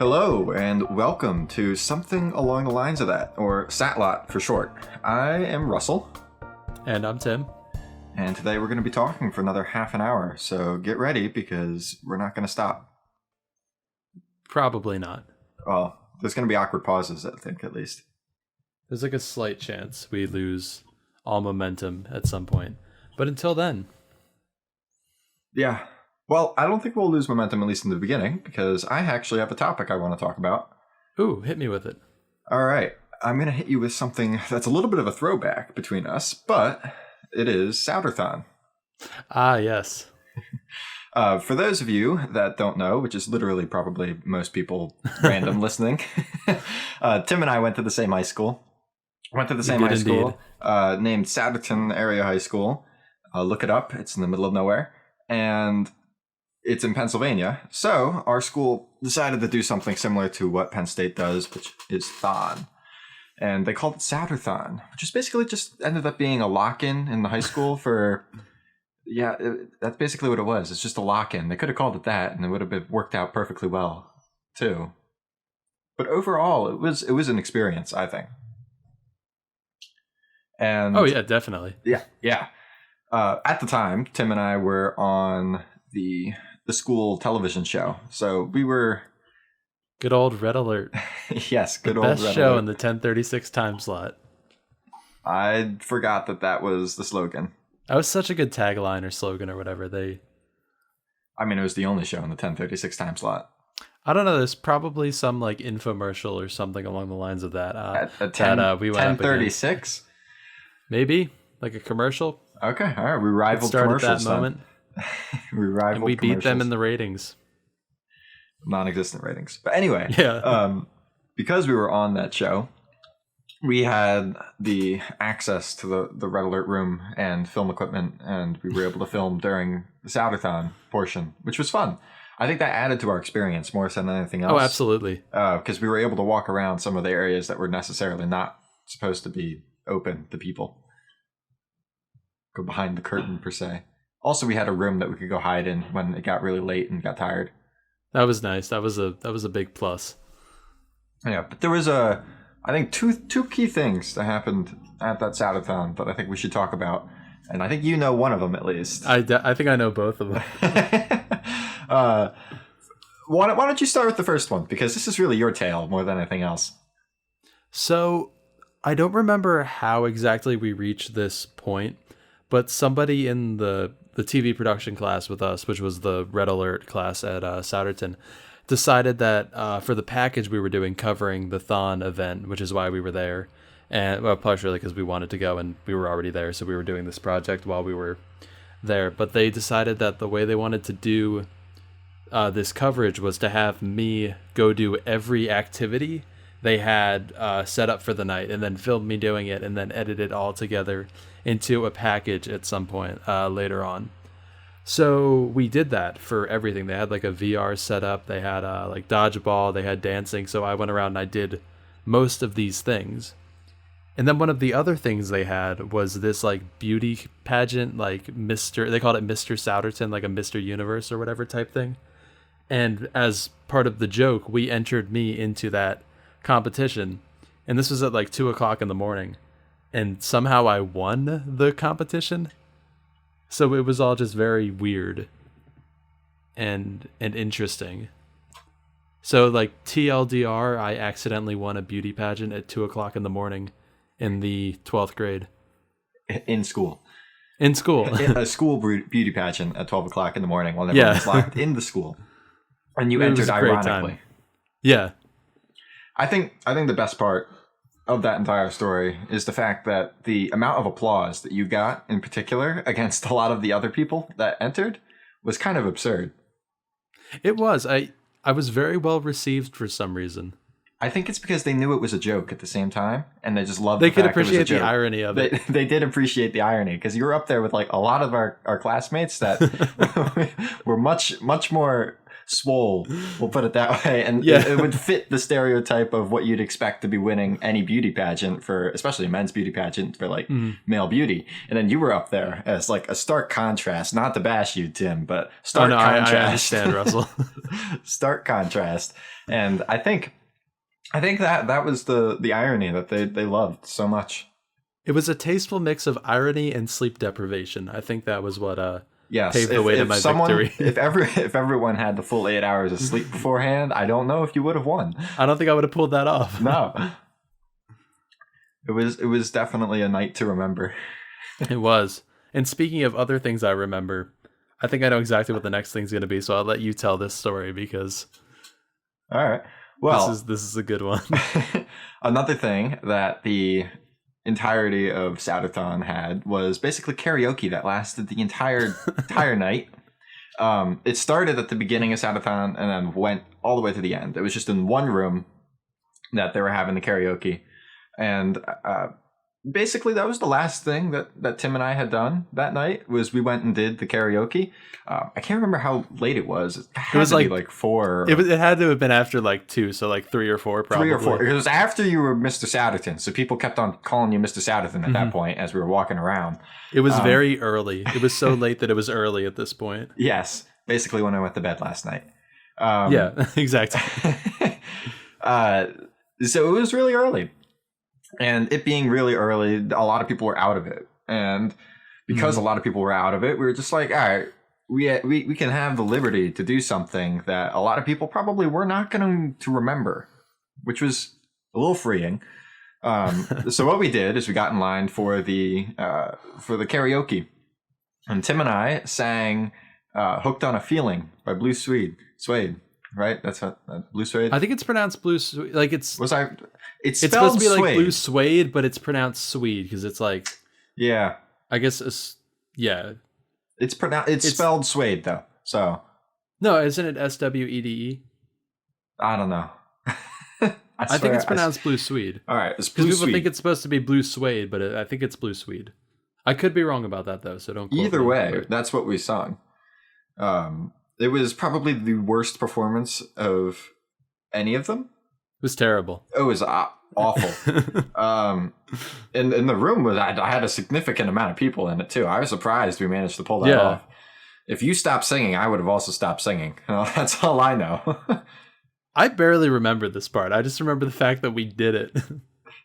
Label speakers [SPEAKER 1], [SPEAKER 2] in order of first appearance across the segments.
[SPEAKER 1] Hello, and welcome to something along the lines of that, or SATLOT for short. I am Russell.
[SPEAKER 2] And I'm Tim.
[SPEAKER 1] And today we're going to be talking for another half an hour, so get ready because we're not going to stop.
[SPEAKER 2] Probably not.
[SPEAKER 1] Well, there's going to be awkward pauses, I think, at least.
[SPEAKER 2] There's like a slight chance we lose all momentum at some point. But until then.
[SPEAKER 1] Yeah. Well, I don't think we'll lose momentum, at least in the beginning, because I actually have a topic I want to talk about.
[SPEAKER 2] Ooh, hit me with it.
[SPEAKER 1] All right. I'm going to hit you with something that's a little bit of a throwback between us, but it is Souderthon.
[SPEAKER 2] Ah, yes.
[SPEAKER 1] For those of you that don't know, which is literally probably most people random listening, Tim and I went to the same high school. Named Souderton Area High School. Look it up. It's in the middle of nowhere. And it's in Pennsylvania. So our school decided to do something similar to what Penn State does, which is Thon. And they called it Souderthon, which is basically just ended up being a lock-in in the high school for... Yeah, that's basically what it was. It's just a lock-in. They could have called it that, and it would have worked out perfectly well, too. But overall, it was an experience, I think. And
[SPEAKER 2] oh yeah, definitely.
[SPEAKER 1] Yeah. At the time, Tim and I were on the school television show, so we were
[SPEAKER 2] good old Red Alert.
[SPEAKER 1] Yes, good old
[SPEAKER 2] best
[SPEAKER 1] Red
[SPEAKER 2] show
[SPEAKER 1] Alert.
[SPEAKER 2] in the 10:36 time slot.
[SPEAKER 1] I forgot that was the slogan.
[SPEAKER 2] That was such a good tagline or slogan or whatever.
[SPEAKER 1] It was the only show in the 10:36 time slot.
[SPEAKER 2] I don't know. There's probably some like infomercial or something along the lines of that.
[SPEAKER 1] At 10:36,
[SPEAKER 2] maybe like a commercial.
[SPEAKER 1] Okay, all right. We rivaled commercials.
[SPEAKER 2] At that moment.
[SPEAKER 1] We rivaled.
[SPEAKER 2] And we beat them in the ratings.
[SPEAKER 1] Non-existent ratings, but anyway.
[SPEAKER 2] Yeah.
[SPEAKER 1] Because we were on that show, we had the access to the Red Alert room and film equipment, and we were able to film during the Souderthon portion, which was fun. I think that added to our experience more than anything else.
[SPEAKER 2] Oh, absolutely.
[SPEAKER 1] Because we were able to walk around some of the areas that were necessarily not supposed to be open to people. Go behind the curtain, per se. Also, we had a room that we could go hide in when it got really late and got tired.
[SPEAKER 2] That was nice. That was a big plus.
[SPEAKER 1] Yeah, but there was I think two key things that happened at that Souderthon that I think we should talk about, and I think you know one of them at least.
[SPEAKER 2] I think I know both of them.
[SPEAKER 1] Why don't you start with the first one, because this is really your tale more than anything else.
[SPEAKER 2] So I don't remember how exactly we reached this point, but somebody in the TV production class with us, which was the Red Alert class at Souderton, decided that for the package we were doing covering the Thon event, which is why we were there, and well, partially because we wanted to go and we were already there, so we were doing this project while we were there. But they decided that the way they wanted to do this coverage was to have me go do every activity they had set up for the night, and then film me doing it, and then edit it all together into a package at some point later on. So we did that for everything. They had like a VR setup. They had like dodgeball. They had dancing. So I went around and I did most of these things. And then one of the other things they had was this like beauty pageant, like they called it Mr. Souderton, like a Mr. Universe or whatever type thing. And as part of the joke, we entered me into that competition. And this was at like 2:00 in the morning. And somehow I won the competition. So it was all just very weird and interesting. So like TLDR, I accidentally won a beauty pageant at 2:00 in the morning in the 12th grade.
[SPEAKER 1] In school.
[SPEAKER 2] A
[SPEAKER 1] school beauty pageant at 12:00 in the morning while everyone was locked in the school. And you entered ironically.
[SPEAKER 2] Yeah.
[SPEAKER 1] I think the best part of that entire story is the fact that the amount of applause that you got in particular against a lot of the other people that entered was kind of absurd.
[SPEAKER 2] It was. I was very well received for some reason.
[SPEAKER 1] I think it's because they knew it was a joke at the same time, and they just loved
[SPEAKER 2] the
[SPEAKER 1] fact
[SPEAKER 2] could appreciate
[SPEAKER 1] it was a joke.
[SPEAKER 2] The irony of it.
[SPEAKER 1] They did appreciate the irony, because you were up there with like a lot of our classmates that were much more swole. We'll put it that way. And
[SPEAKER 2] Yeah.
[SPEAKER 1] it would fit the stereotype of what you'd expect to be winning any beauty pageant for, especially a men's beauty pageant for like male beauty. And then you were up there as like a stark contrast, not to bash you, Tim, but stark contrast.
[SPEAKER 2] I understand, Russell.
[SPEAKER 1] Stark contrast. And I think that was the irony that they loved so much.
[SPEAKER 2] It was a tasteful mix of irony and sleep deprivation. I think that was what
[SPEAKER 1] yes,
[SPEAKER 2] paved the way to my victory.
[SPEAKER 1] if everyone had the full 8 hours of sleep beforehand, I don't know if you would have won.
[SPEAKER 2] I don't think I would have pulled that off.
[SPEAKER 1] No. It was definitely a night to remember.
[SPEAKER 2] It was. And speaking of other things I remember, I think I know exactly what the next thing's going to be, so I'll let you tell this story because
[SPEAKER 1] all right. Well,
[SPEAKER 2] this is a good one.
[SPEAKER 1] Another thing that the entirety of Souterthon had was basically karaoke that lasted the entire night. It started at the beginning of Souterthon and then went all the way to the end. It was just in one room that they were having the karaoke, and basically that was the last thing that Tim and I had done that night. Was we went and did the karaoke. I can't remember how late it was. It was like 4.
[SPEAKER 2] It had to have been after like 2, so like 3 or 4 probably.
[SPEAKER 1] 3 or 4. It was after you were Mr. Souderton, so people kept on calling you Mr. Souderton at that point as we were walking around.
[SPEAKER 2] It was very early. It was so late that it was early at this point.
[SPEAKER 1] Yes, basically when I went to bed last night.
[SPEAKER 2] Yeah, exactly.
[SPEAKER 1] So it was really early. And it being really early, a lot of people were out of it. And because a lot of people were out of it, we were just like, all right, we can have the liberty to do something that a lot of people probably were not going to remember, which was a little freeing. So what we did is we got in line for the karaoke. And Tim and I sang Hooked on a Feeling by Blue Suede, right? That's what Blue Suede?
[SPEAKER 2] I think it's pronounced Blue Suede. Like it's...
[SPEAKER 1] It's
[SPEAKER 2] supposed to be
[SPEAKER 1] suede.
[SPEAKER 2] like Blue Suede, but it's pronounced Swede because it's like...
[SPEAKER 1] Yeah.
[SPEAKER 2] I guess, yeah.
[SPEAKER 1] It's spelled suede, though, so...
[SPEAKER 2] No, isn't it S-W-E-D-E?
[SPEAKER 1] I don't know.
[SPEAKER 2] I think it's pronounced Blue Suede.
[SPEAKER 1] All right, it's Blue Suede.
[SPEAKER 2] People think it's supposed to be Blue Suede, but I think it's Blue Suede. I could be wrong about that, though, so don't quote
[SPEAKER 1] Either
[SPEAKER 2] me.
[SPEAKER 1] way, that's what we sung. It was probably the worst performance of any of them.
[SPEAKER 2] It was terrible.
[SPEAKER 1] It was awful. In the room, I had a significant amount of people in it, too. I was surprised we managed to pull that off. If you stopped singing, I would have also stopped singing. That's all I know.
[SPEAKER 2] I barely remember this part. I just remember the fact that we did it.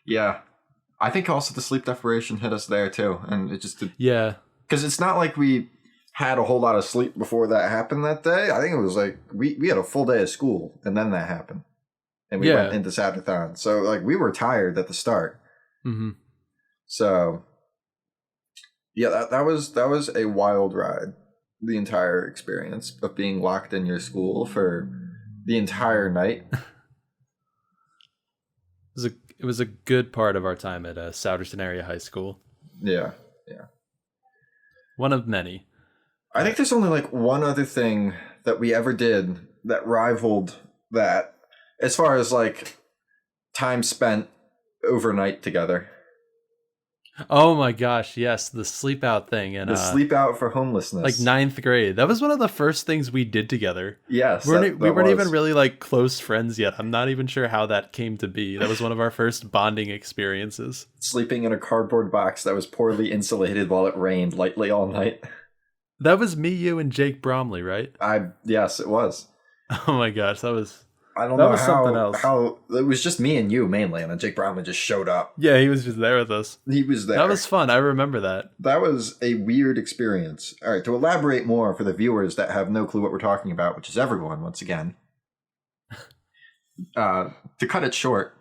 [SPEAKER 1] Yeah. I think also the sleep deprivation hit us there, too. And it just did.
[SPEAKER 2] Yeah.
[SPEAKER 1] Because it's not like we had a whole lot of sleep before that happened that day. I think it was like we had a full day of school, and then that happened. And we went into Souterthon. So, like, we were tired at the start. Mm-hmm. So, yeah, that was a wild ride. The entire experience of being locked in your school for the entire night.
[SPEAKER 2] It was a good part of our time at Souderton Area High School.
[SPEAKER 1] Yeah.
[SPEAKER 2] One of many.
[SPEAKER 1] I think there's only, like, one other thing that we ever did that rivaled that. As far as, like, time spent overnight together.
[SPEAKER 2] Oh my gosh, yes, the sleep out thing. And
[SPEAKER 1] the sleep out for homelessness.
[SPEAKER 2] Like 9th grade. That was one of the first things we did together.
[SPEAKER 1] Yes.
[SPEAKER 2] We weren't even really, like, close friends yet. I'm not even sure how that came to be. That was one of our first bonding experiences. Sleeping
[SPEAKER 1] in a cardboard box that was poorly insulated while it rained lightly all night.
[SPEAKER 2] That was me, you, and Jake Bromley, right?
[SPEAKER 1] Yes, it was.
[SPEAKER 2] Oh my gosh, that was...
[SPEAKER 1] I don't know how it was just me and you mainly, and then Jake Brownman just showed up.
[SPEAKER 2] Yeah, he was just there with us.
[SPEAKER 1] He was there.
[SPEAKER 2] That was fun. I remember that.
[SPEAKER 1] That was a weird experience. All right, to elaborate more for the viewers that have no clue what we're talking about, which is everyone, once again. To cut it short,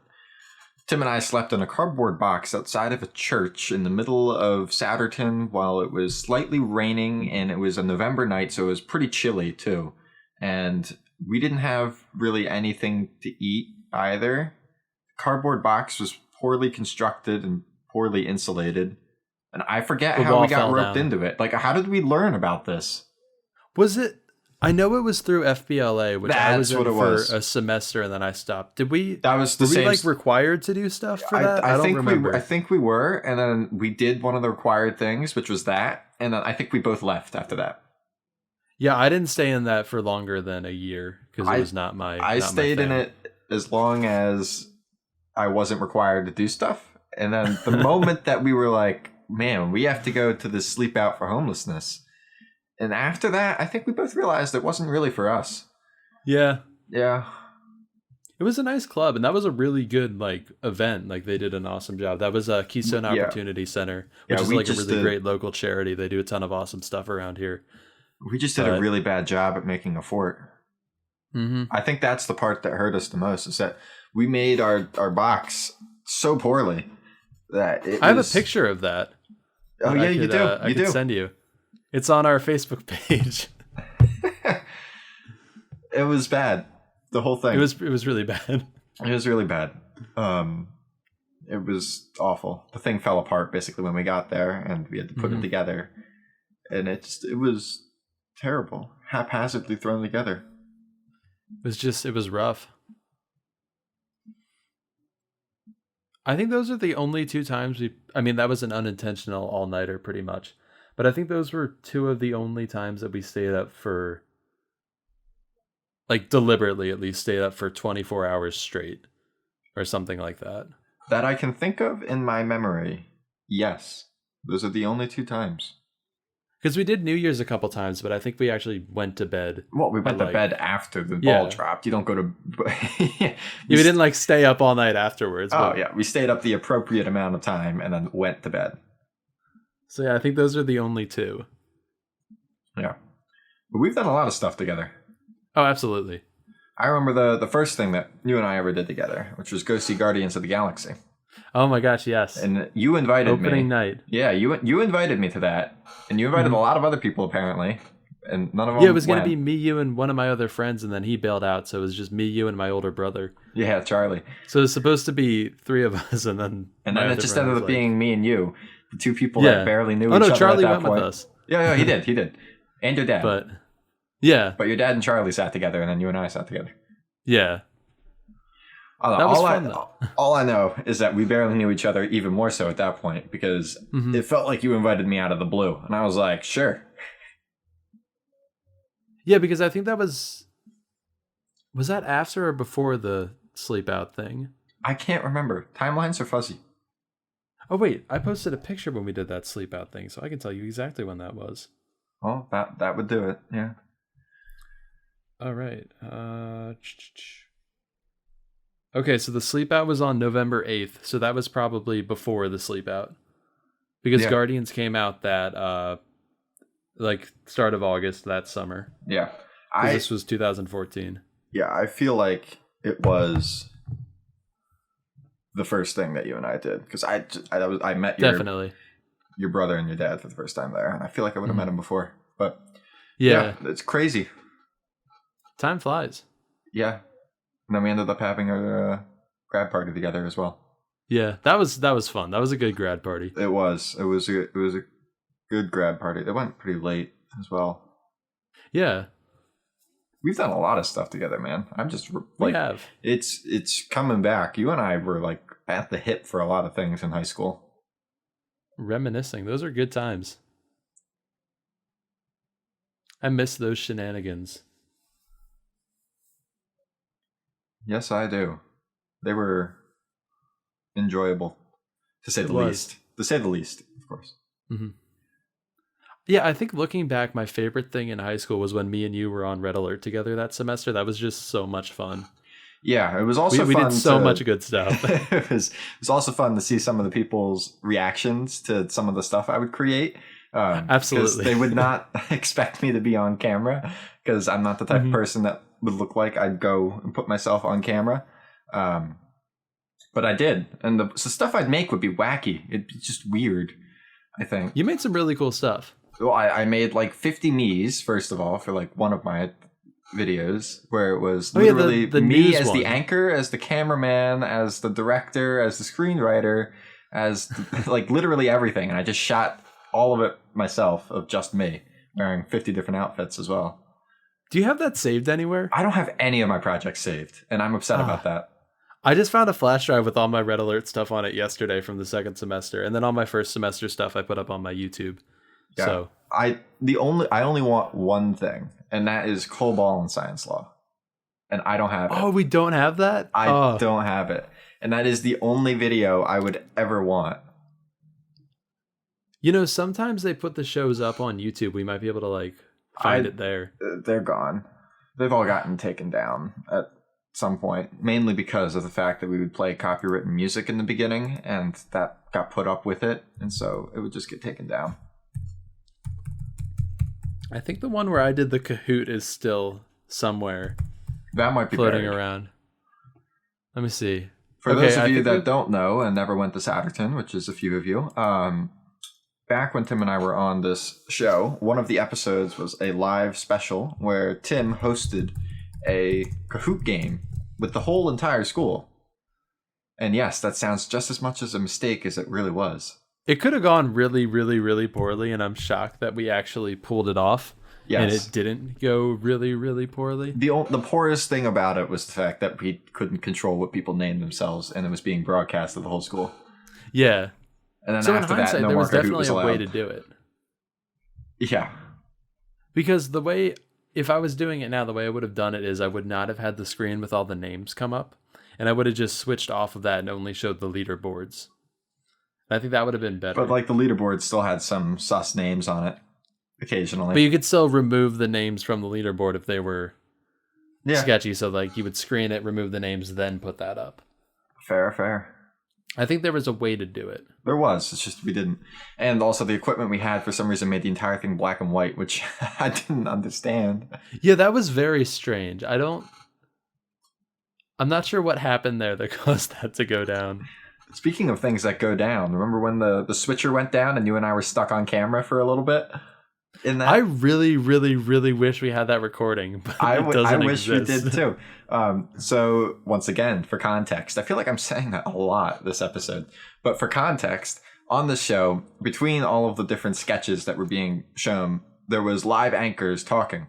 [SPEAKER 1] Tim and I slept in a cardboard box outside of a church in the middle of Souderton while it was slightly raining, and it was a November night, so it was pretty chilly too. And we didn't have really anything to eat either. The cardboard box was poorly constructed and poorly insulated. And I forget how we got roped into it. Like, how did we learn about this?
[SPEAKER 2] Was it... I know it was through FBLA, which I was in for a semester, and then I stopped. Did we...
[SPEAKER 1] That was the same...
[SPEAKER 2] Were we, like, required to do stuff for that?
[SPEAKER 1] I don't remember. I think we were, and then we did one of the required things, which was that. And then I think we both left after that.
[SPEAKER 2] Yeah, I didn't stay in that for longer than a year. because it was not my.
[SPEAKER 1] I
[SPEAKER 2] not
[SPEAKER 1] stayed
[SPEAKER 2] my
[SPEAKER 1] in
[SPEAKER 2] thing.
[SPEAKER 1] it as long as I wasn't required to do stuff, and then the moment that we were like, man, we have to go to this sleep out for homelessness, and after that, I think we both realized it wasn't really for us.
[SPEAKER 2] Yeah.
[SPEAKER 1] Yeah.
[SPEAKER 2] It was a nice club, and that was a really good like event. Like they did an awesome job. That was a Keystone Opportunity Center, which is like a really great local charity. They do a ton of awesome stuff around here.
[SPEAKER 1] We just did a really bad job at making a fort.
[SPEAKER 2] Mm-hmm.
[SPEAKER 1] I think that's the part that hurt us the most, is that we made our box so poorly that I
[SPEAKER 2] have a picture of that.
[SPEAKER 1] Oh yeah, you do.
[SPEAKER 2] I could send you. It's on our Facebook page.
[SPEAKER 1] It was bad. The whole thing.
[SPEAKER 2] It was really bad.
[SPEAKER 1] It was really bad. It was awful. The thing fell apart basically when we got there, and we had to put it together, and it was terrible, haphazardly thrown together.
[SPEAKER 2] It was rough. I think those are the only two times that was an unintentional all-nighter pretty much. But I think those were two of the only times that we stayed up for, like deliberately at least, stayed up for 24 hours straight or something like that.
[SPEAKER 1] That I can think of in my memory. Yes. Those are the only two times. Because
[SPEAKER 2] we did New Year's a couple times, but I think we actually went to bed.
[SPEAKER 1] Well, we went to bed after the ball dropped. You don't go to...
[SPEAKER 2] we didn't like stay up all night afterwards.
[SPEAKER 1] Oh, yeah. We stayed up the appropriate amount of time and then went to bed.
[SPEAKER 2] So yeah, I think those are the only two.
[SPEAKER 1] Yeah. But we've done a lot of stuff together.
[SPEAKER 2] Oh, absolutely.
[SPEAKER 1] I remember the first thing that you and I ever did together, which was go see Guardians of the Galaxy.
[SPEAKER 2] Oh my gosh, yes.
[SPEAKER 1] And you invited me.
[SPEAKER 2] Opening night.
[SPEAKER 1] Yeah, you invited me to that. And you invited a lot of other people, apparently. And none of them
[SPEAKER 2] Yeah, it was going to be me, you, and one of my other friends, and then he bailed out, so it was just me, you, and my older brother.
[SPEAKER 1] Yeah, Charlie.
[SPEAKER 2] So it was supposed to be three of us, and then
[SPEAKER 1] it just ended up being me and you, the two people that barely knew each other
[SPEAKER 2] Charlie
[SPEAKER 1] at that
[SPEAKER 2] went
[SPEAKER 1] point.
[SPEAKER 2] With us.
[SPEAKER 1] Yeah, he did. And your dad.
[SPEAKER 2] But your
[SPEAKER 1] dad and Charlie sat together, and then you and I sat together.
[SPEAKER 2] Yeah.
[SPEAKER 1] That was fun, though. All I know is that we barely knew each other, even more so at that point, because it felt like you invited me out of the blue. And I was like, sure.
[SPEAKER 2] Yeah, because I think that was that after or before the sleep out thing?
[SPEAKER 1] I can't remember. Timelines are fuzzy.
[SPEAKER 2] Oh, wait. I posted a picture when we did that sleep out thing, so I can tell you exactly when that was.
[SPEAKER 1] Well, that would do it, yeah.
[SPEAKER 2] All right. Okay, so the sleep out was on November 8th, so that was probably before the sleep out. Because Guardians came out that start of August that summer.
[SPEAKER 1] Yeah.
[SPEAKER 2] This was 2014.
[SPEAKER 1] Yeah, I feel like it was the first thing that you and I did, because I met your brother and your dad for the first time there, and I feel like I would have met him before. But yeah, it's crazy.
[SPEAKER 2] Time flies.
[SPEAKER 1] Yeah. And then we ended up having a grad party together as well.
[SPEAKER 2] Yeah, that was fun. That was a good grad party.
[SPEAKER 1] It was a good grad party. It went pretty late as well.
[SPEAKER 2] Yeah.
[SPEAKER 1] We've done a lot of stuff together, man. I'm just like,
[SPEAKER 2] we have.
[SPEAKER 1] It's coming back. You and I were like at the hip for a lot of things in high school.
[SPEAKER 2] Reminiscing. Those are good times. I miss those shenanigans.
[SPEAKER 1] Yes, I do. They were enjoyable, to say the least. To say the least, of course.
[SPEAKER 2] Mm-hmm. Yeah, I think looking back, my favorite thing in high school was when me and you were on Red Alert together that semester. That was just so much fun.
[SPEAKER 1] Yeah, it was also fun.
[SPEAKER 2] We did so much good stuff.
[SPEAKER 1] It was also fun to see some of the people's reactions to some of the stuff I would create.
[SPEAKER 2] Absolutely.
[SPEAKER 1] They would not expect me to be on camera, because I'm not the type of person that would look like I'd go and put myself on camera. But I did. And the stuff I'd make would be wacky. It'd be just weird, I think.
[SPEAKER 2] You made some really cool stuff.
[SPEAKER 1] Well, I made like 50 me's, first of all, for like one of my videos, where it was literally
[SPEAKER 2] the
[SPEAKER 1] me as
[SPEAKER 2] one.
[SPEAKER 1] the anchor, as the cameraman, as the director, as the screenwriter, as like literally everything. And I just shot all of it myself, of just me, wearing 50 different outfits as well.
[SPEAKER 2] Do you have that saved anywhere?
[SPEAKER 1] I don't have any of my projects saved, and I'm upset about that.
[SPEAKER 2] I just found a flash drive with all my Red Alert stuff on it yesterday from the second semester, and then all my first semester stuff I put up on my YouTube. Yeah. So
[SPEAKER 1] I only want one thing, and that is COBOL and science law. and I don't have it.
[SPEAKER 2] Oh, we don't have that?
[SPEAKER 1] I don't have it. And that is the only video I would ever want.
[SPEAKER 2] You know, sometimes they put the shows up on YouTube. We might be able to like find it there.
[SPEAKER 1] They're gone. They've all gotten taken down at some point, mainly because of the fact that we would play copywritten music in the beginning, and that got put up with it, and so it would just get taken down.
[SPEAKER 2] I think the one where I did the Kahoot is still somewhere.
[SPEAKER 1] That might be
[SPEAKER 2] floating
[SPEAKER 1] buried
[SPEAKER 2] around. Let me see.
[SPEAKER 1] For those of you that don't know and never went to Satterton, which is a few of you, back when Tim and I were on this show, one of the episodes was a live special where Tim hosted a Kahoot game with the whole entire school. And yes, that sounds just as much as a mistake as it really was.
[SPEAKER 2] It could have gone really, really, really poorly, and I'm shocked that we actually pulled it off. Yes. And it didn't go really, really poorly.
[SPEAKER 1] The poorest thing about it was the fact that we couldn't control what people named themselves, and it was being broadcast to the whole school.
[SPEAKER 2] Yeah.
[SPEAKER 1] And then
[SPEAKER 2] so
[SPEAKER 1] after
[SPEAKER 2] in hindsight,
[SPEAKER 1] that,
[SPEAKER 2] there was definitely a way to do it.
[SPEAKER 1] Yeah.
[SPEAKER 2] Because the way, if I was doing it now, the way I would have done it is I would not have had the screen with all the names come up, and I would have just switched off of that and only showed the leaderboards. I think that would have been better.
[SPEAKER 1] But like the leaderboard still had some sus names on it occasionally.
[SPEAKER 2] But you could still remove the names from the leaderboard if they were sketchy. So like you would screen it, remove the names, then put that up.
[SPEAKER 1] Fair.
[SPEAKER 2] I think there was a way to do it.
[SPEAKER 1] There was. It's just we didn't. And also the equipment we had for some reason made the entire thing black and white, which I didn't understand.
[SPEAKER 2] Yeah, that was very strange. I'm not sure what happened there that caused that to go down.
[SPEAKER 1] Speaking of things that go down, remember when the switcher went down and you and I were stuck on camera for a little bit? In that?
[SPEAKER 2] I really, really, really wish we had that recording, but
[SPEAKER 1] I
[SPEAKER 2] exist.
[SPEAKER 1] wish we did too. So once again, for context, I feel like I'm saying that a lot this episode, but for context, on the show, between all of the different sketches that were being shown, there was live anchors talking.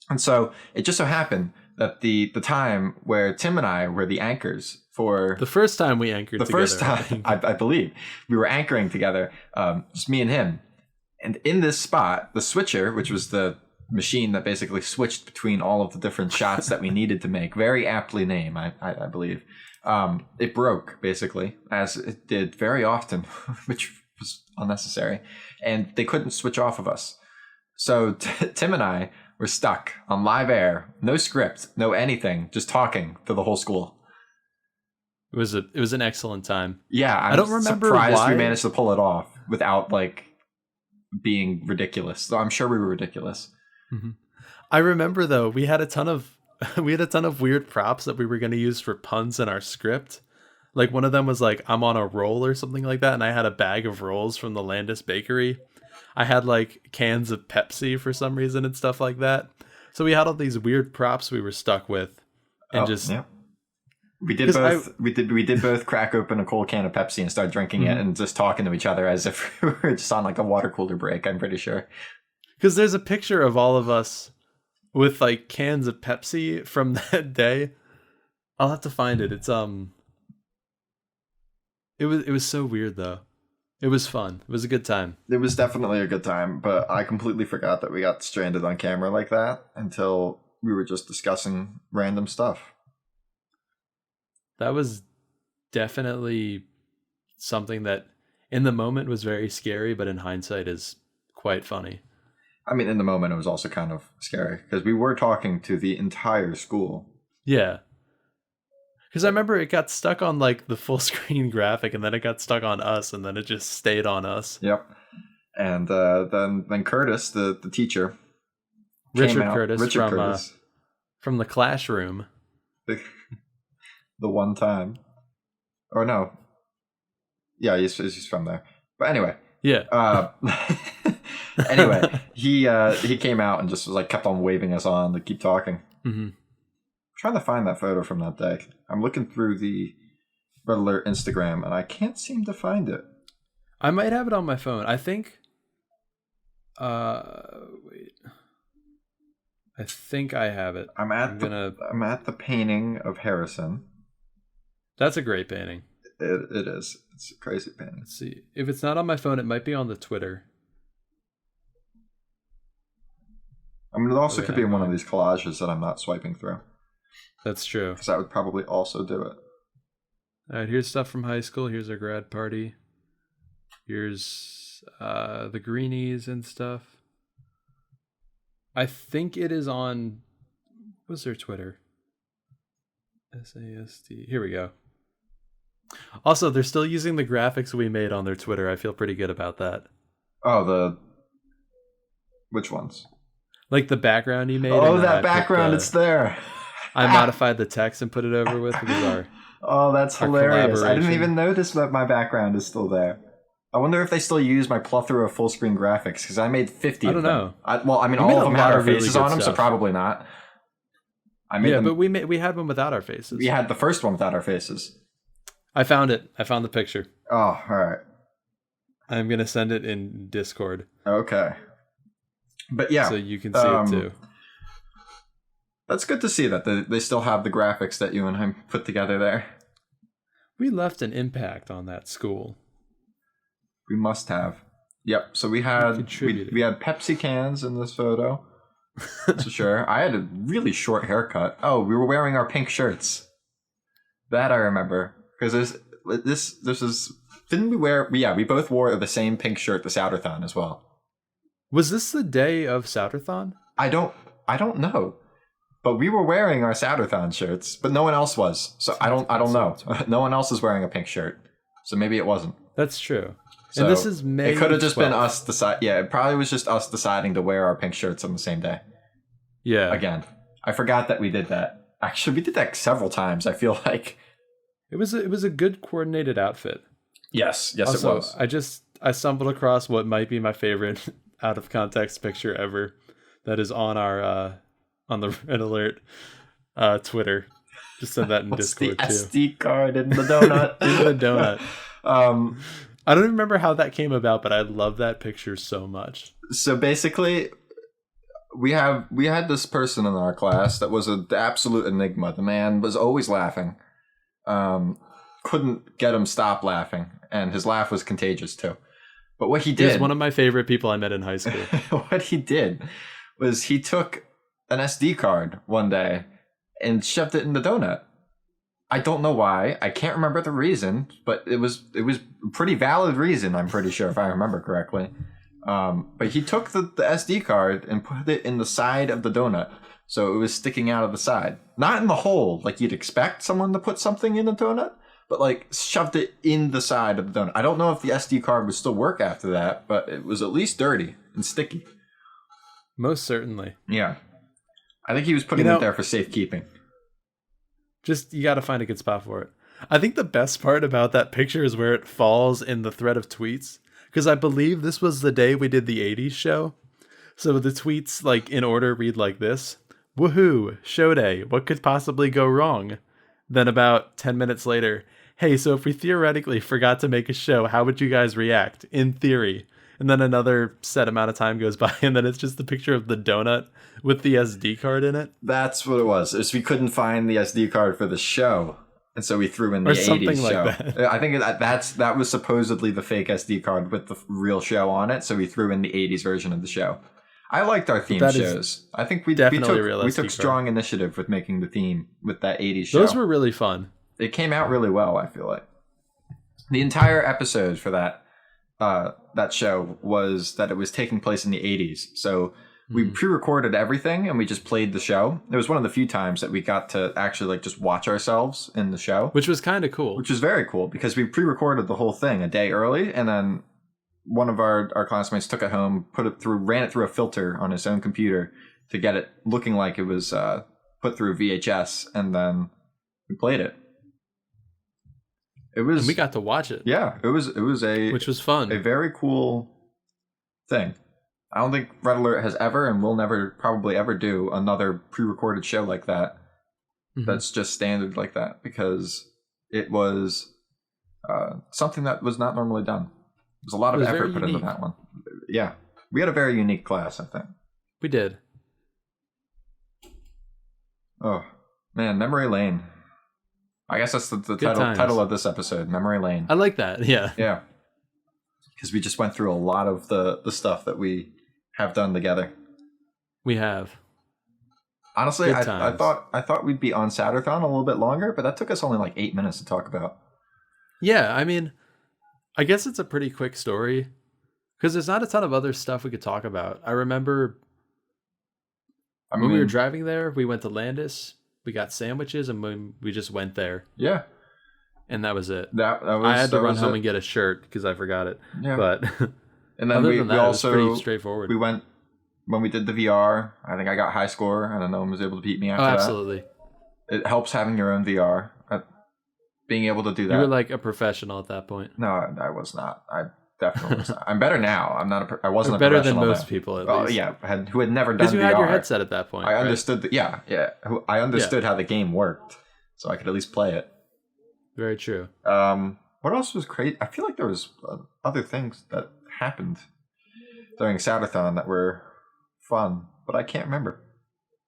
[SPEAKER 1] And so it just so happened that the time where Tim and I were the anchors for
[SPEAKER 2] the first time we anchored together.
[SPEAKER 1] The first time, I believe, we were anchoring together, just me and him. And in this spot, the switcher, which was the machine that basically switched between all of the different shots that we needed to make, very aptly named, I believe, it broke, basically, as it did very often, which was unnecessary. And they couldn't switch off of us. So Tim and I were stuck on live air, no script, no anything, just talking to the whole school.
[SPEAKER 2] It was an excellent time.
[SPEAKER 1] Yeah, I don't remember surprised why we managed to pull it off without like being ridiculous. So I'm sure we were ridiculous.
[SPEAKER 2] Mm-hmm. I remember though we had a ton of weird props that we were going to use for puns in our script. Like one of them was like I'm on a roll or something like that, and I had a bag of rolls from the Landis Bakery. I had like cans of Pepsi for some reason and stuff like that. So we had all these weird props we were stuck with, and
[SPEAKER 1] we did both. We did both crack open a cold can of Pepsi and start drinking it and just talking to each other as if we were just on like a water cooler break. I'm pretty sure.
[SPEAKER 2] Because there's a picture of all of us with like cans of Pepsi from that day. I'll have to find it. It's It was so weird though. It was fun. It was a good time.
[SPEAKER 1] It was definitely a good time, but I completely forgot that we got stranded on camera like that until we were just discussing random stuff.
[SPEAKER 2] That was definitely something that in the moment was very scary, but in hindsight is quite funny.
[SPEAKER 1] I mean, in the moment, it was also kind of scary because we were talking to the entire school.
[SPEAKER 2] Yeah. Because I remember it got stuck on like the full screen graphic, and then it got stuck on us, and then it just stayed on us.
[SPEAKER 1] Yep. And then Curtis, the teacher,
[SPEAKER 2] Richard Curtis from the classroom.
[SPEAKER 1] The one time, or no, yeah, he's from there. But anyway,
[SPEAKER 2] yeah.
[SPEAKER 1] Anyway, he came out and just was like kept on waving us on to keep talking.
[SPEAKER 2] Mm-hmm.
[SPEAKER 1] I'm trying to find that photo from that day. I'm looking through the Red Alert Instagram and I can't seem to find it.
[SPEAKER 2] I might have it on my phone. I think. Wait. I think I have it.
[SPEAKER 1] I'm at the painting of Harrison.
[SPEAKER 2] That's a great painting.
[SPEAKER 1] It is. It's a crazy painting.
[SPEAKER 2] Let's see. If it's not on my phone, it might be on the Twitter.
[SPEAKER 1] I mean, it also could be in one of these collages that I'm not swiping through.
[SPEAKER 2] That's true.
[SPEAKER 1] Because that would probably also do it.
[SPEAKER 2] All right, here's stuff from high school. Here's our grad party. Here's the greenies and stuff. I think it is on... What's their Twitter? SASD. Here we go. Also, they're still using the graphics we made on their Twitter. I feel pretty good about that.
[SPEAKER 1] Oh, which ones?
[SPEAKER 2] Like the background you made.
[SPEAKER 1] Oh, that background, it's there.
[SPEAKER 2] I modified the text and put it over with
[SPEAKER 1] Oh, that's hilarious. I didn't even notice that my background is still there. I wonder if they still use my plethora of full screen graphics, because I made 50 of them. I don't know. All of them had our faces on them, so probably not.
[SPEAKER 2] But we had one without our faces.
[SPEAKER 1] We had the first one without our faces.
[SPEAKER 2] I found it. I found the picture.
[SPEAKER 1] Oh, all right.
[SPEAKER 2] I'm going to send it in Discord.
[SPEAKER 1] Okay. But yeah.
[SPEAKER 2] So you can see it too.
[SPEAKER 1] That's good to see that they still have the graphics that you and I put together there.
[SPEAKER 2] We left an impact on that school.
[SPEAKER 1] We must have. Yep. So we had Pepsi cans in this photo. That's for sure. I had a really short haircut. Oh, we were wearing our pink shirts. That I remember. Because this is... Didn't we wear... Yeah, we both wore the same pink shirt to Souterthon as well. Was
[SPEAKER 2] this the day of Souterthon?
[SPEAKER 1] I don't know. But we were wearing our Souterthon shirts, but no one else was. So I don't know. No one else is wearing a pink shirt. So maybe it wasn't.
[SPEAKER 2] That's true.
[SPEAKER 1] So
[SPEAKER 2] and this is May.
[SPEAKER 1] It could have just been us decide. Yeah, it probably was just us deciding to wear our pink shirts on the same day.
[SPEAKER 2] Yeah.
[SPEAKER 1] Again, I forgot that we did that. Actually, we did that several times. I feel like
[SPEAKER 2] it was a good coordinated outfit.
[SPEAKER 1] Yes,
[SPEAKER 2] also,
[SPEAKER 1] it was.
[SPEAKER 2] I stumbled across what might be my favorite out of context picture ever. That is on our on the Red Alert Twitter. Just send that in Discord
[SPEAKER 1] the
[SPEAKER 2] too.
[SPEAKER 1] SD card in the donut.
[SPEAKER 2] In the donut. I don't remember how that came about, but I love that picture so much.
[SPEAKER 1] So basically, we had this person in our class that was the absolute enigma. The man was always laughing. Couldn't get him stop laughing, and his laugh was contagious too. But what he did... He was
[SPEAKER 2] one of my favorite people I met in high school.
[SPEAKER 1] What he did was he took an SD card one day and shoved it in the donut. I don't know why. I can't remember the reason, but it was a pretty valid reason, I'm pretty sure, if I remember correctly. But he took the SD card and put it in the side of the donut, so it was sticking out of the side. Not in the hole, like you'd expect someone to put something in a donut, but like shoved it in the side of the donut. I don't know if the SD card would still work after that, but it was at least dirty and sticky.
[SPEAKER 2] Most certainly.
[SPEAKER 1] Yeah. I think he was putting it there for safekeeping.
[SPEAKER 2] Just, you got to find a good spot for it. I think the best part about that picture is where it falls in the thread of tweets. Because I believe this was the day we did the 80s show. So the tweets, like, in order read like this. Woohoo, show day. What could possibly go wrong? Then about 10 minutes later, hey, so if we theoretically forgot to make a show, how would you guys react? In theory. And then another set amount of time goes by, and then it's just the picture of the donut with the SD card in it.
[SPEAKER 1] That's what it was. Is we couldn't find the SD card for the show, and so we threw in the 80s
[SPEAKER 2] like
[SPEAKER 1] show.
[SPEAKER 2] That.
[SPEAKER 1] I think that was supposedly the fake SD card with the real show on it, so we threw in the 80s version of the show. I liked our theme shows. I think we took strong initiative with making the theme with that 80s show.
[SPEAKER 2] Those were really fun.
[SPEAKER 1] It came out really well, I feel like. The entire episode for that show was that it was taking place in the 80s. So we pre-recorded everything and we just played the show. It was one of the few times that we got to actually like just watch ourselves in the show.
[SPEAKER 2] Which was kind of cool.
[SPEAKER 1] Which was very cool because we pre-recorded the whole thing a day early, and then one of our classmates took it home, ran it through a filter on his own computer to get it looking like it was put through VHS, and then we played it.
[SPEAKER 2] And we got to watch it.
[SPEAKER 1] Yeah, which was fun. A very cool thing. I don't think Red Alert has ever and will never probably ever do another pre-recorded show like that. That's just standard like that, because it was something that was not normally done. There's a lot of effort put into that one. Yeah, we had a very unique class, I think.
[SPEAKER 2] We did.
[SPEAKER 1] Oh man, Memory Lane. I guess that's the title of this episode, Memory Lane.
[SPEAKER 2] I like that, yeah.
[SPEAKER 1] Yeah. Because we just went through a lot of the stuff that we have done together.
[SPEAKER 2] We have.
[SPEAKER 1] Honestly,
[SPEAKER 2] Good
[SPEAKER 1] I
[SPEAKER 2] times.
[SPEAKER 1] thought we'd be on Satterthon a little bit longer, but that took us only like 8 minutes to talk about.
[SPEAKER 2] Yeah, I mean, I guess it's a pretty quick story because there's not a ton of other stuff we could talk about. I remember when we were driving there, we went to Landis, we got sandwiches, and we just went there.
[SPEAKER 1] Yeah.
[SPEAKER 2] And that was it.
[SPEAKER 1] That was,
[SPEAKER 2] I had to run home and get a shirt because I forgot it.
[SPEAKER 1] Yeah.
[SPEAKER 2] But
[SPEAKER 1] and then
[SPEAKER 2] other
[SPEAKER 1] we
[SPEAKER 2] than that,
[SPEAKER 1] also,
[SPEAKER 2] it was pretty straightforward.
[SPEAKER 1] We went, when we did the VR, I think I got high score, and then no one was able to beat me after that.
[SPEAKER 2] Absolutely.
[SPEAKER 1] It helps having your own VR. Being able to do that.
[SPEAKER 2] You were like a professional at that point.
[SPEAKER 1] No, I was not. I definitely was not. I'm better now. I'm not. I wasn't
[SPEAKER 2] You're
[SPEAKER 1] a
[SPEAKER 2] better than
[SPEAKER 1] professional
[SPEAKER 2] most
[SPEAKER 1] then.
[SPEAKER 2] people, at
[SPEAKER 1] Oh
[SPEAKER 2] least.
[SPEAKER 1] yeah, who had never done
[SPEAKER 2] Because you
[SPEAKER 1] VR.
[SPEAKER 2] had your headset at that point.
[SPEAKER 1] I
[SPEAKER 2] right?
[SPEAKER 1] understood. I understood how the game worked, so I could at least play it.
[SPEAKER 2] Very true.
[SPEAKER 1] What else was crazy? I feel like there was other things that happened during Satterthon that were fun, but I can't remember.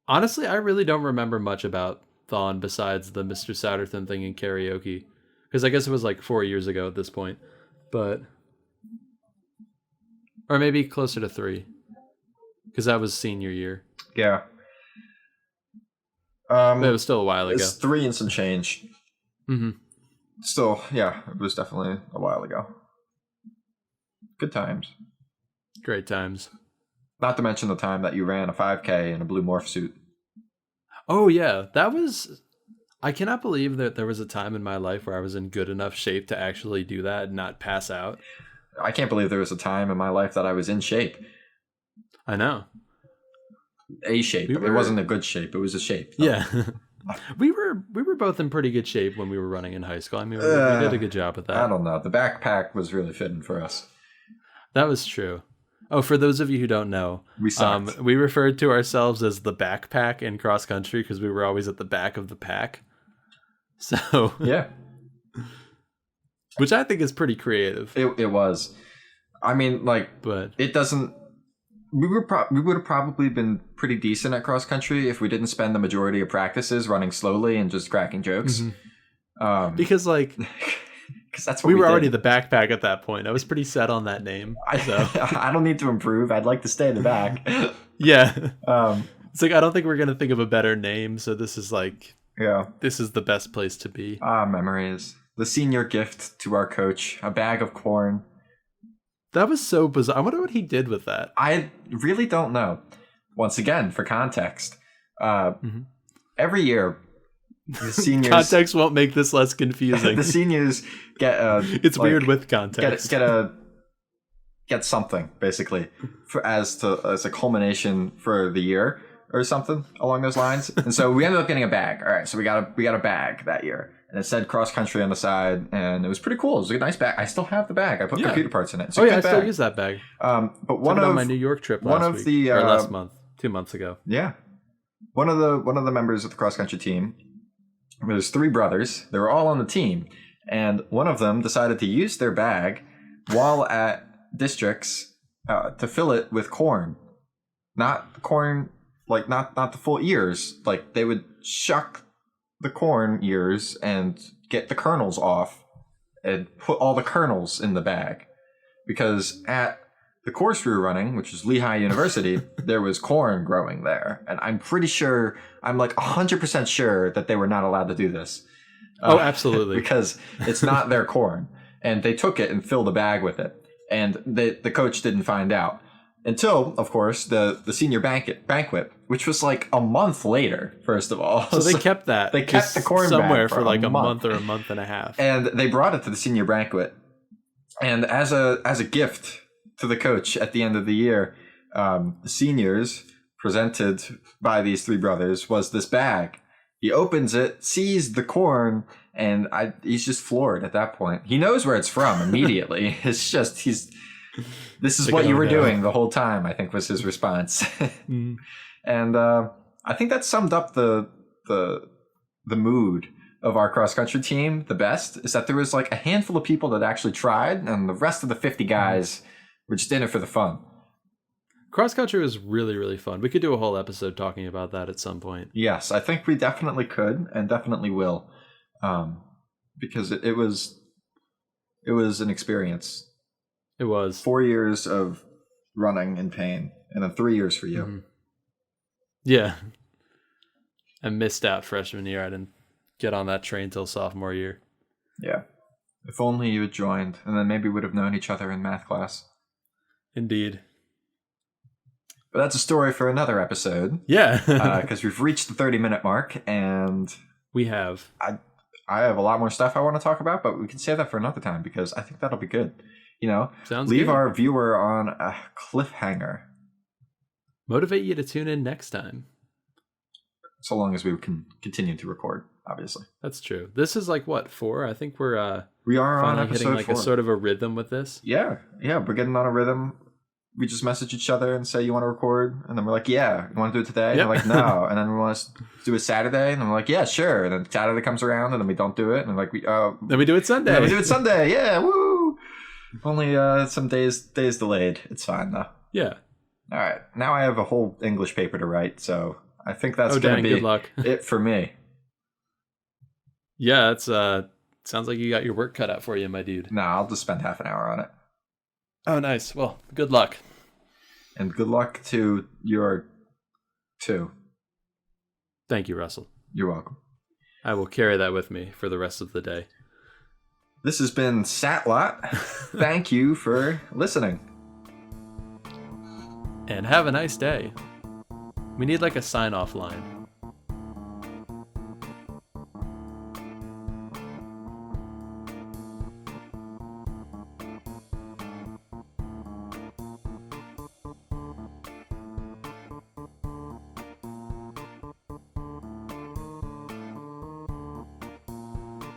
[SPEAKER 2] Honestly, I really don't remember much about Thon besides the Mr. Satterthon thing in karaoke. Because I guess it was like 4 years ago at this point. But... Or maybe closer to 3. Because that was senior year.
[SPEAKER 1] Yeah.
[SPEAKER 2] But it was still a while ago.
[SPEAKER 1] It's 3 and some change.
[SPEAKER 2] Mm-hmm.
[SPEAKER 1] Still, yeah, it was definitely a while ago. Good times.
[SPEAKER 2] Great times.
[SPEAKER 1] Not to mention the time that you ran a 5K in a blue morph suit.
[SPEAKER 2] Oh, yeah. That was... I cannot believe that there was a time in my life where I was in good enough shape to actually do that and not pass out.
[SPEAKER 1] I can't believe there was a time in my life that I was in shape.
[SPEAKER 2] I know.
[SPEAKER 1] A shape. It wasn't a good shape. It was a shape.
[SPEAKER 2] Yeah. we were both in pretty good shape when we were running in high school. I mean, we did a good job with that.
[SPEAKER 1] I don't know. The backpack was really fitting for us.
[SPEAKER 2] That was true. Oh, for those of you who don't know,
[SPEAKER 1] we sucked.
[SPEAKER 2] We referred to ourselves as the backpack in cross country because we were always at the back of the pack. So
[SPEAKER 1] yeah,
[SPEAKER 2] which I think is pretty creative.
[SPEAKER 1] It was. I mean, like, but it doesn't. We would have probably been pretty decent at cross country if we didn't spend the majority of practices running slowly and just cracking jokes.
[SPEAKER 2] Mm-hmm. Because like.
[SPEAKER 1] Because that's what
[SPEAKER 2] we were already the backpack at that point. I was pretty set on that name. So.
[SPEAKER 1] I don't need to improve. I'd like to stay in the back.
[SPEAKER 2] Yeah. It's like I don't think we're gonna think of a better name. So this is like, this is the best place to be.
[SPEAKER 1] Memories. The senior gift to our coach: a bag of corn.
[SPEAKER 2] That was so bizarre. I wonder what he did with that.
[SPEAKER 1] I really don't know. Once again, for context, every year. The seniors
[SPEAKER 2] context won't make this less confusing.
[SPEAKER 1] The seniors get
[SPEAKER 2] it's like, weird with context.
[SPEAKER 1] Get something basically as a culmination for the year or something along those lines. And so we ended up getting a bag. All right, so we got a bag that year, and it said cross country on the side, and it was pretty cool. It was a nice bag. I still have the bag. I put computer parts in it.
[SPEAKER 2] I still use that bag.
[SPEAKER 1] But one of
[SPEAKER 2] on my New York trip last week, or last month, 2 months ago.
[SPEAKER 1] Yeah, one of the members of the cross country team. There's 3 brothers. They were all on the team, and one of them decided to use their bag while at districts to fill it with corn. Not corn, like not the full ears. Like they would shuck the corn ears and get the kernels off and put all the kernels in the bag. Because at the course we were running, which is Lehigh University, there was corn growing there. And I'm pretty sure, I'm like 100% sure that they were not allowed to do this.
[SPEAKER 2] Oh, absolutely.
[SPEAKER 1] Because it's not their corn. And they took it and filled a bag with it. And the coach didn't find out. Until, of course, the senior banquet, which was like a month later, first of all.
[SPEAKER 2] So they kept that.
[SPEAKER 1] They kept the corn
[SPEAKER 2] somewhere
[SPEAKER 1] bag
[SPEAKER 2] for like a month or a month and a half.
[SPEAKER 1] And they brought it to the senior banquet. And as a gift to the coach at the end of the year, the seniors presented by these 3 brothers was this bag. He opens it, sees the corn, and he's just floored at that point. He knows where it's from immediately. It's just this is like, what you were doing the whole time, I think was his response. Mm. And I think that summed up the mood of our cross country team the best, is that there was like a handful of people that actually tried, and the rest of the 50 guys we're just in it for the fun.
[SPEAKER 2] Cross country was really, really fun. We could do a whole episode talking about that at some point.
[SPEAKER 1] Yes, I think we definitely could and definitely will. Because it was an experience.
[SPEAKER 2] It was.
[SPEAKER 1] 4 years of running in pain, and then 3 years for you. Mm-hmm.
[SPEAKER 2] Yeah. I missed out freshman year. I didn't get on that train till sophomore year.
[SPEAKER 1] Yeah. If only you had joined, and then maybe we would have known each other in math class.
[SPEAKER 2] Indeed.
[SPEAKER 1] But that's a story for another episode.
[SPEAKER 2] Yeah.
[SPEAKER 1] Because we've reached the 30-minute mark, and
[SPEAKER 2] we have.
[SPEAKER 1] I have a lot more stuff I want to talk about, but we can save that for another time because I think that'll be good.
[SPEAKER 2] Sounds
[SPEAKER 1] leave
[SPEAKER 2] good.
[SPEAKER 1] our viewer on a cliffhanger.
[SPEAKER 2] Motivate you to tune in next time.
[SPEAKER 1] So long as we can continue to record, obviously.
[SPEAKER 2] That's true. This is like what, 4? I think we are
[SPEAKER 1] on
[SPEAKER 2] finally
[SPEAKER 1] episode
[SPEAKER 2] hitting like
[SPEAKER 1] 4.
[SPEAKER 2] a sort of a rhythm with this.
[SPEAKER 1] Yeah, we're getting on a rhythm. We just message each other and say, you want to record? And then we're like, yeah. You want to do it today?
[SPEAKER 2] Yep.
[SPEAKER 1] And we're like, no. And then we want to do it Saturday? And then we're like, yeah, sure. And then Saturday comes around and then we don't do it. And like,
[SPEAKER 2] then we do it Sunday.
[SPEAKER 1] Then we do it Sunday. Yeah, woo! Only some days delayed. It's fine, though.
[SPEAKER 2] Yeah.
[SPEAKER 1] All right. Now I have a whole English paper to write, so I think that's going to be
[SPEAKER 2] good luck.
[SPEAKER 1] it for me.
[SPEAKER 2] Yeah, it's sounds like you got your work cut out for you, my dude.
[SPEAKER 1] No, I'll just spend half an hour on it.
[SPEAKER 2] Oh, nice. Well, good luck.
[SPEAKER 1] And good luck to your 2.
[SPEAKER 2] Thank you, Russell.
[SPEAKER 1] You're welcome.
[SPEAKER 2] I will carry that with me for the rest of the day.
[SPEAKER 1] This has been Satlot. Thank you for listening.
[SPEAKER 2] And have a nice day. We need like a sign-off line.